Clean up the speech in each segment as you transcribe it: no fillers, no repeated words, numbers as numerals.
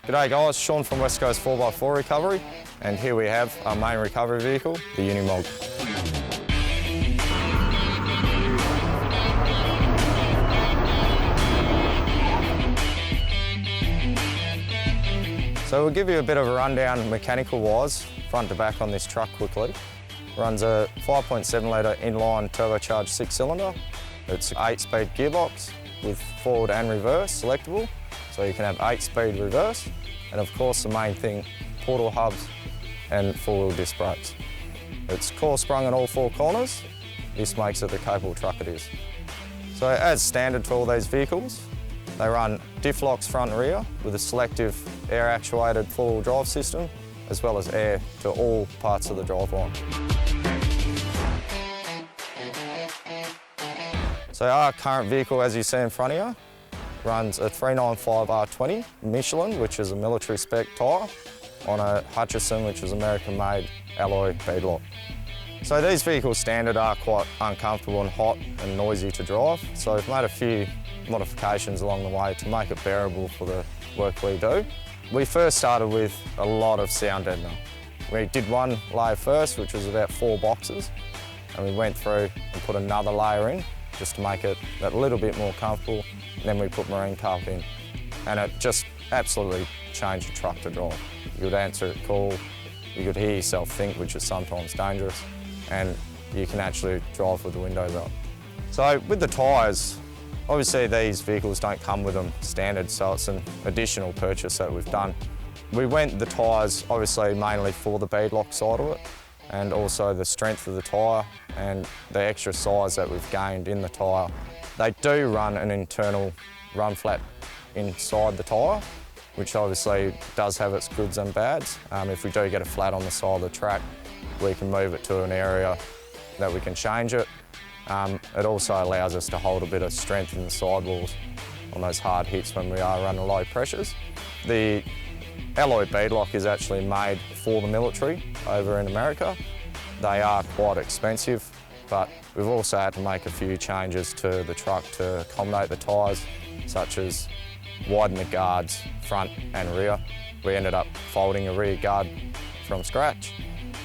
G'day guys, Sean from West Coast 4x4 Recovery, and here we have our main recovery vehicle, the UNIMOG. So we'll give you a bit of a rundown mechanical-wise, front to back on this truck quickly. Runs a 5.7 litre inline turbocharged 6-cylinder. It's an 8-speed gearbox with forward and reverse selectable, so you can have 8-speed reverse. And of course the main thing, portal hubs and 4-wheel disc brakes. It's core sprung at all 4 corners. This makes it the capable truck it is. So as standard for all these vehicles, they run diff locks front and rear with a selective air actuated 4-wheel drive system, as well as air to all parts of the driveline. So our current vehicle, as you see in front of you, runs a 395 R20 Michelin, which is a military spec tyre, on a Hutchison, which is American-made alloy beadlock. So these vehicles standard are quite uncomfortable and hot and noisy to drive, so we've made a few modifications along the way to make it bearable for the work we do. We first started with a lot of sound deadener. We did one layer first, which was about 4 boxes, and we went through and put another layer in just to make it a little bit more comfortable. And then we put marine carpet in, and it just absolutely changed the truck to drive. You could answer a call, you could hear yourself think, which is sometimes dangerous, and you can actually drive with the windows up. So with the tyres, obviously these vehicles don't come with them standard, so it's an additional purchase that we've done. We went the tyres obviously mainly for the beadlock side of it, and also the strength of the tyre and the extra size that we've gained in the tyre. They do run an internal run flat inside the tyre, which obviously does have its goods and bads. If we do get a flat on the side of the track, we can move it to an area that we can change it. It also allows us to hold a bit of strength in the sidewalls on those hard hits when we are running low pressures. The alloy beadlock is actually made for the military over in America. They are quite expensive, but we've also had to make a few changes to the truck to accommodate the tyres, such as widen the guards front and rear. We ended up folding a rear guard from scratch,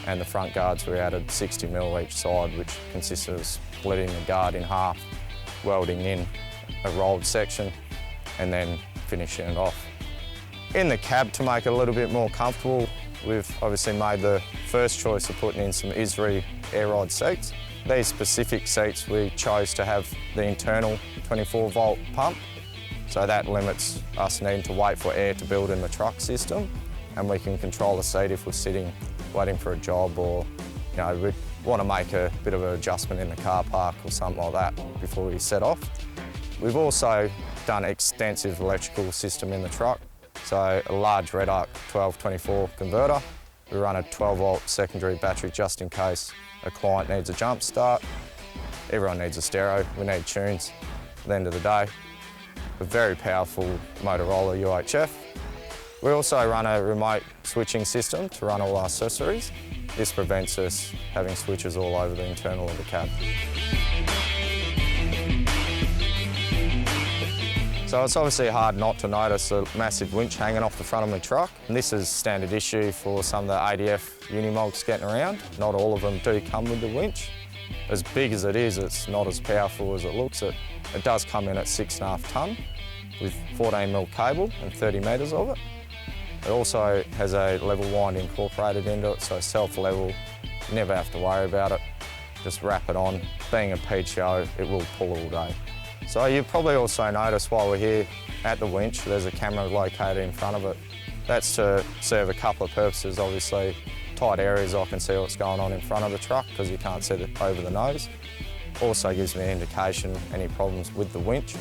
and the front guards we added 60mm each side, which consists of splitting the guard in half, welding in a rolled section, and then finishing it off. In the cab, to make it a little bit more comfortable, we've obviously made the first choice of putting in some ISRI air ride seats. These specific seats we chose to have the internal 24-volt pump, so that limits us needing to wait for air to build in the truck system, and we can control the seat if we're sitting waiting for a job, or we want to make a bit of an adjustment in the car park or something like that before we set off. We've also done extensive electrical system in the truck, so a large red arc 1224 converter. We run a 12-volt secondary battery just in case a client needs a jump start. Everyone needs a stereo, we need tunes at the end of the day. A very powerful Motorola UHF. We also run a remote switching system to run all our accessories. This prevents us having switches all over the internal of the cab. So it's obviously hard not to notice a massive winch hanging off the front of my truck. And this is standard issue for some of the ADF Unimogs getting around. Not all of them do come with the winch. As big as it is, it's not as powerful as it looks. It does come in at 6.5 tonne with 14mm cable and 30 metres of it. It also has a level wind incorporated into it, so self-level, you never have to worry about it. Just wrap it on. Being a PICCHIO, it will pull all day. So you'll probably also notice while we're here at the winch, there's a camera located in front of it. That's to serve a couple of purposes, obviously. Tight areas, I can see what's going on in front of the truck because you can't see it over the nose. Also gives me an indication any problems with the winch.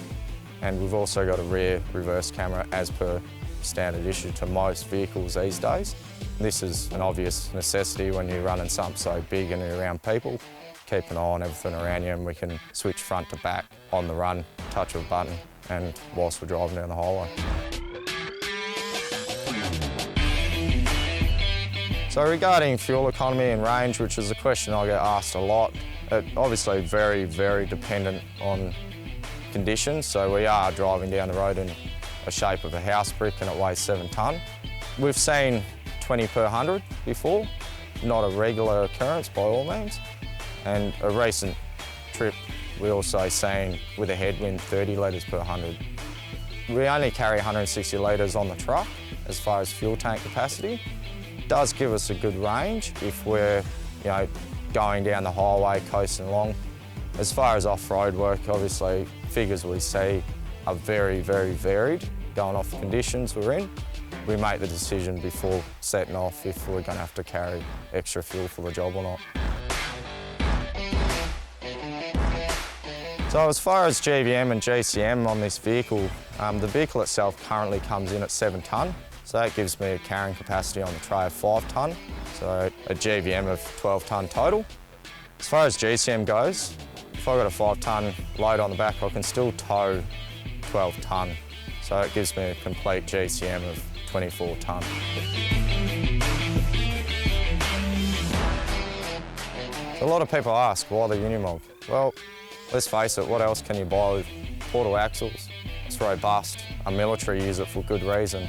And we've also got a rear reverse camera as per standard issue to most vehicles these days. This is an obvious necessity when you're running something so big and you're around people. Keep an eye on everything around you, and we can switch front to back on the run, touch of a button, and whilst we're driving down the highway. So regarding fuel economy and range, which is a question I get asked a lot, it obviously very, very dependent on conditions. So we are driving down the road in a shape of a house brick and it weighs 7 tonne. We've seen 20 per 100 before, not a regular occurrence by all means. And a recent trip we also seen with a headwind 30 litres per 100. We only carry 160 litres on the truck as far as fuel tank capacity. It does give us a good range if we're going down the highway, coasting along. As far as off-road work, obviously figures we see are very, very varied, going off the conditions we're in. We make the decision before setting off if we're going to have to carry extra fuel for the job or not. So as far as GVM and GCM on this vehicle, the vehicle itself currently comes in at 7 tonne, so that gives me a carrying capacity on the tray of 5 tonne, so a GVM of 12 tonne total. As far as GCM goes, if I've got a 5 tonne load on the back, I can still tow 12 tonne, so it gives me a complete GCM of 24 tonne. A lot of people ask, why the Unimog? Well, let's face it, what else can you buy with portal axles? It's robust. Our military use it for good reason.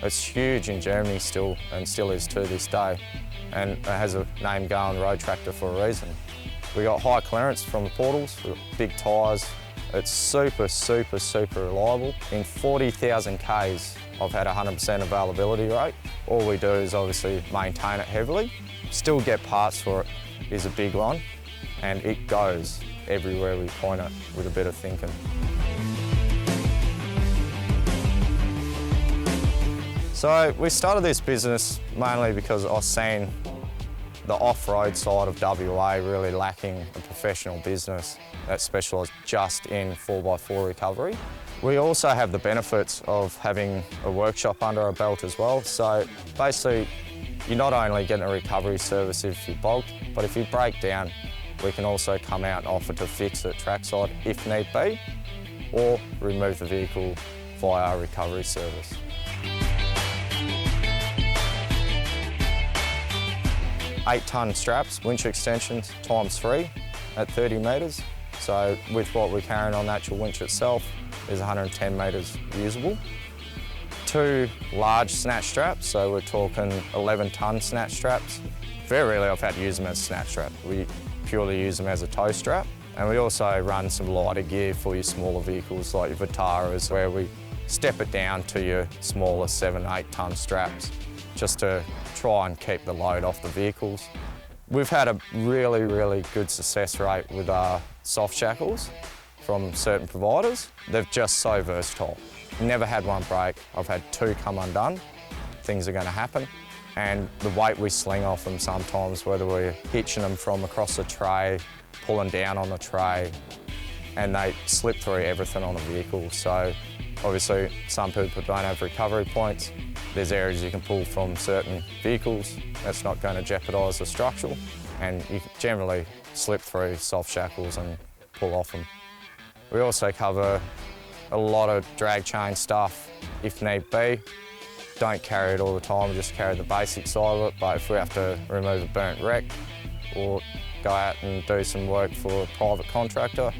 It's huge in Germany still, and still is to this day. And it has a name going road tractor for a reason. We got high clearance from the portals, we've got big tyres. It's super, super, super reliable. In 40,000 Ks, I've had 100% availability rate. All we do is obviously maintain it heavily. Still get parts for it is a big one, and it goes everywhere we point it with a bit of thinking. So we started this business mainly because I seen the off-road side of WA really lacking a professional business that specialised just in 4x4 recovery. We also have the benefits of having a workshop under our belt as well. So basically, you're not only getting a recovery service if you bogged, but if you break down, we can also come out and offer to fix it trackside if need be, or remove the vehicle via our recovery service. Eight-tonne straps, winch extensions, ×3 at 30 metres. So with what we're carrying on the actual winch itself is 110 metres usable. 2 large snatch straps, so we're talking 11-tonne snatch straps. Very rarely I've had to use them as snatch straps. We purely use them as a tow strap. And we also run some lighter gear for your smaller vehicles like your Vitaras, where we step it down to your smaller 7, 8-tonne straps, just to try and keep the load off the vehicles. We've had a really, really good success rate with our soft shackles from certain providers. They're just so versatile. Never had one break. I've had 2 come undone. Things are going to happen. And the weight we sling off them sometimes, whether we're hitching them from across the tray, pulling down on the tray, and they slip through everything on a vehicle. So obviously some people don't have recovery points. There's areas you can pull from certain vehicles. That's not going to jeopardise the structural, and you can generally slip through soft shackles and pull off them. We also cover a lot of drag chain stuff if need be. Don't carry it all the time, we just carry the basic side of it, but if we have to remove a burnt wreck or go out and do some work for a private contractor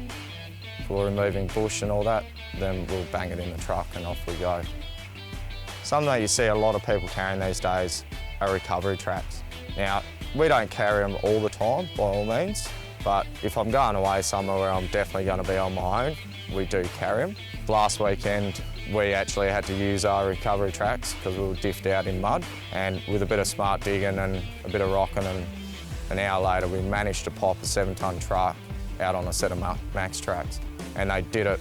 for removing bush and all that, then we'll bang it in the truck and off we go. Something that you see a lot of people carrying these days are recovery tracks. Now, we don't carry them all the time, by all means, but if I'm going away somewhere where I'm definitely going to be on my own, we do carry them. Last weekend, we actually had to use our recovery tracks because we were diffed out in mud, and with a bit of smart digging and a bit of rocking, and an hour later we managed to pop a 7-tonne truck out on a set of max tracks, and they did it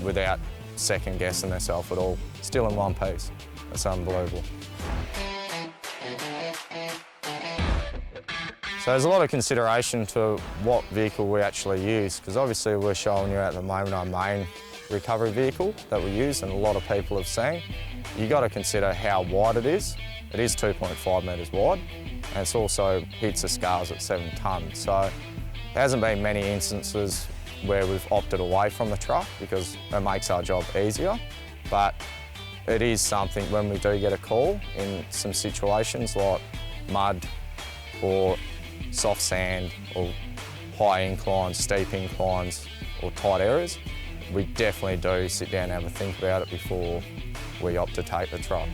without second guessing themselves at all. Still in one piece. It's unbelievable. So there's a lot of consideration to what vehicle we actually use, because obviously we're showing you at the moment our main recovery vehicle that we use and a lot of people have seen. You've got to consider how wide it is. It is 2.5 metres wide, and it's also hits the scales at 7 tonnes. So there hasn't been many instances where we've opted away from the truck because it makes our job easier. But it is something when we do get a call in some situations like mud or soft sand or high inclines, steep inclines or tight areas, we definitely do sit down and have a think about it before we opt to take the truck.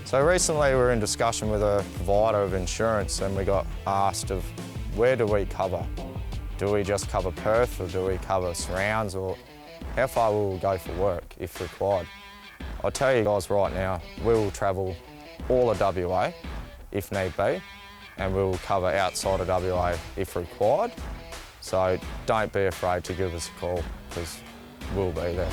So recently we were in discussion with a provider of insurance and we got asked of where do we cover? Do we just cover Perth or do we cover surrounds, or how far will we go for work if required? I'll tell you guys right now, we will travel all of WA if need be, and we will cover outside of WA if required. So don't be afraid to give us a call, because we'll be there.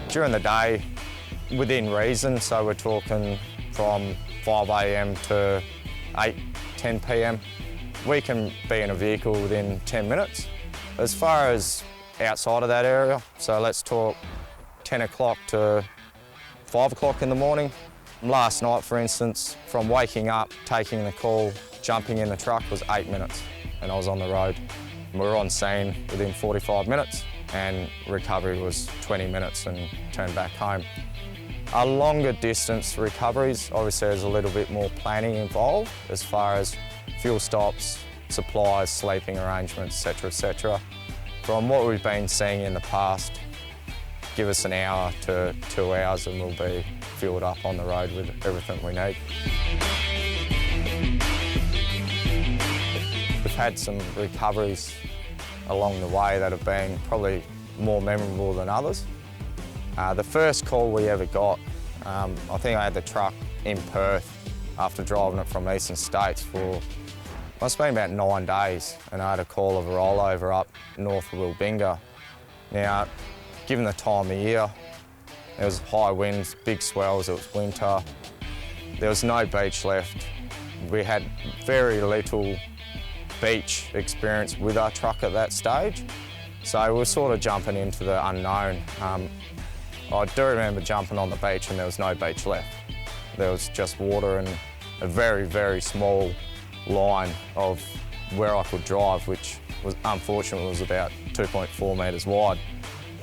During the day, within reason, so we're talking from 5 AM to 8, 10 PM, we can be in a vehicle within 10 minutes. As far as outside of that area, so let's talk 10 o'clock to 5 o'clock in the morning. Last night, for instance, from waking up, taking the call, jumping in the truck was 8 minutes, and I was on the road. We were on scene within 45 minutes, and recovery was 20 minutes and turned back home. Our longer distance recoveries, obviously there's a little bit more planning involved as far as fuel stops, supplies, sleeping arrangements, etc., etc. From what we've been seeing in the past, give us an hour to 2 hours and we'll be filled up on the road with everything we need. We've had some recoveries along the way that have been probably more memorable than others. The first call we ever got, I think I had the truck in Perth after driving it from Eastern States for, must have been about 9 days, and I had a call of a rollover up north of Wilbinga. Now, given the time of year, there was high winds, big swells, it was winter, there was no beach left. We had very little beach experience with our truck at that stage, so we were sort of jumping into the unknown. I do remember jumping on the beach and there was no beach left. There was just water and a very, very small line of where I could drive, which was unfortunately was about 2.4 metres wide.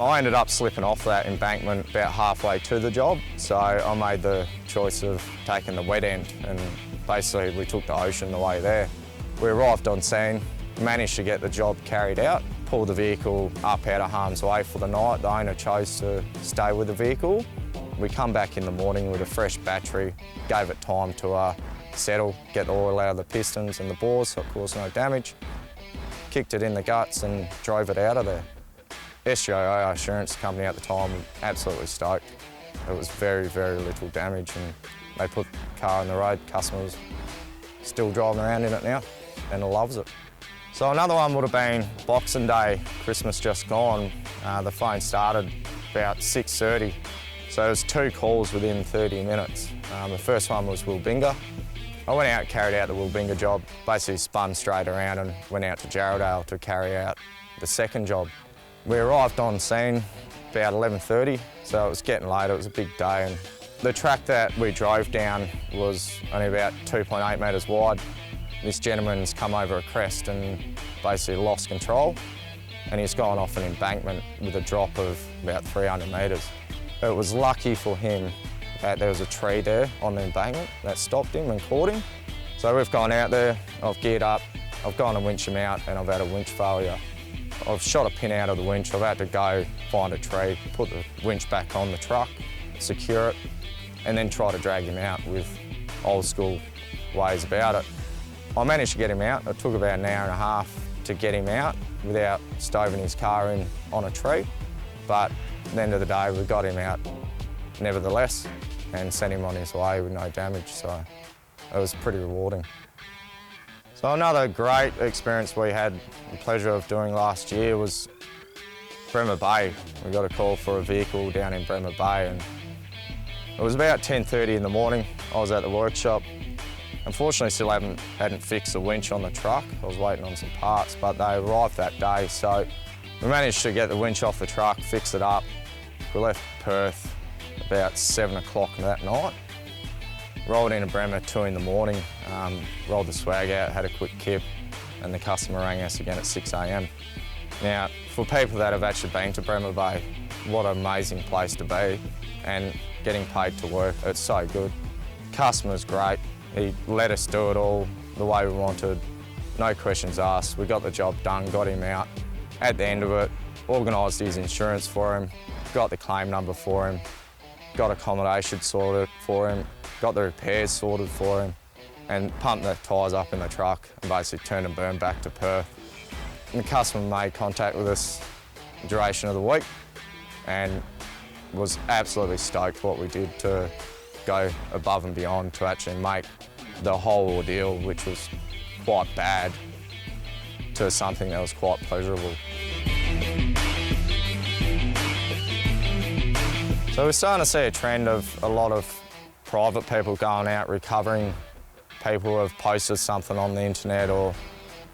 I ended up slipping off that embankment about halfway to the job, so I made the choice of taking the wet end, and basically we took the ocean the way there. We arrived on scene, managed to get the job carried out, pulled the vehicle up out of harm's way for the night. The owner chose to stay with the vehicle. We come back in the morning with a fresh battery, gave it time to settle, get the oil out of the pistons and the bores so it caused no damage, kicked it in the guts and drove it out of there. SGO, our insurance company at the time, was absolutely stoked. It was very, very little damage, and they put the car on the road. Customers still driving around in it now and loves it. So another one would have been Boxing Day, Christmas just gone. The phone started about 6:30, so there was 2 calls within 30 minutes. The first one was Wilbinga. I went out, carried out the Wilbinga job, basically spun straight around and went out to Jarradale to carry out the second job. We arrived on scene about 11:30, so it was getting late, it was a big day, and the track that we drove down was only about 2.8 metres wide. This gentleman's come over a crest and basically lost control, and he's gone off an embankment with a drop of about 300 metres. It was lucky for him that there was a tree there on the embankment that stopped him and caught him. So we've gone out there, I've geared up, I've gone to winch him out, and I've had a winch failure. I've shot a pin out of the winch, I've had to go find a tree, put the winch back on the truck, secure it, and then try to drag him out with old school ways about it. I managed to get him out. It took about an hour and a half to get him out without stoving his car in on a tree, but at the end of the day we got him out nevertheless and sent him on his way with no damage, so it was pretty rewarding. So another great experience we had the pleasure of doing last year was Bremer Bay. We got a call for a vehicle down in Bremer Bay, and it was about 10:30 in the morning. I was at the workshop. Unfortunately, still hadn't fixed the winch on the truck. I was waiting on some parts, but they arrived that day, so we managed to get the winch off the truck, fix it up. We left Perth about 7 o'clock that night. Rolled into Bremer 2 in the morning, rolled the swag out, had a quick kip, and the customer rang us again at 6 AM. Now, for people that have actually been to Bremer Bay, what an amazing place to be, and getting paid to work, it's so good. Customer's great. He let us do it all, the way we wanted. No questions asked. We got the job done, got him out. At the end of it, organised his insurance for him, got the claim number for him, got accommodation sorted for him, got the repairs sorted for him, and pumped the tyres up in the truck and basically turned and burned back to Perth. And the customer made contact with us the duration of the week and was absolutely stoked what we did to go above and beyond to actually make the whole ordeal, which was quite bad, to something that was quite pleasurable. So we're starting to see a trend of a lot of private people going out recovering. People have posted something on the internet, or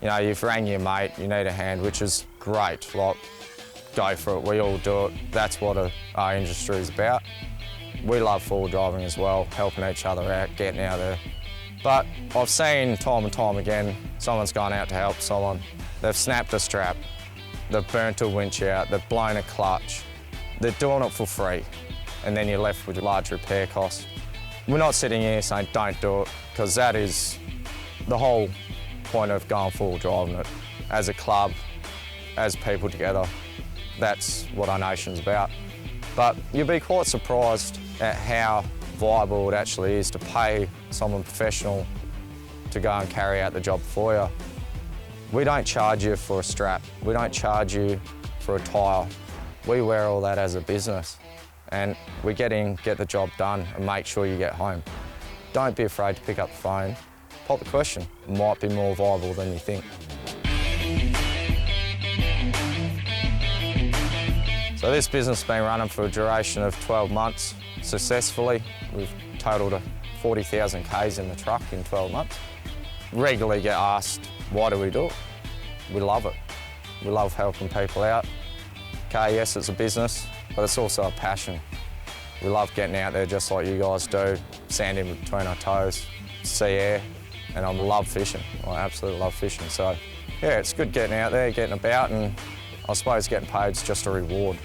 you've rang your mate, you need a hand, which is great. Like, go for it, we all do it. That's what our industry is about. We love forward driving as well, helping each other out, getting out there. But I've seen time and time again, someone's gone out to help someone. They've snapped a strap, they've burnt a winch out, they've blown a clutch. They're doing it for free, and then you're left with large repair costs. We're not sitting here saying don't do it, because that is the whole point of going forward driving it. As a club, as people together, that's what our nation's about. But you'll be quite surprised at how viable it actually is to pay someone professional to go and carry out the job for you. We don't charge you for a strap. We don't charge you for a tyre. We wear all that as a business, and we get in, get the job done, and make sure you get home. Don't be afraid to pick up the phone. Pop the question. It might be more viable than you think. So this business has been running for a duration of 12 months successfully. We've totaled 40,000 Ks in the truck in 12 months. Regularly get asked, why do we do it? We love it. We love helping people out. Okay, yes, it's a business, but it's also a passion. We love getting out there just like you guys do, sand in between our toes, sea air, and I love fishing. I absolutely love fishing. So yeah, it's good getting out there, getting about, and I suppose getting paid is just a reward.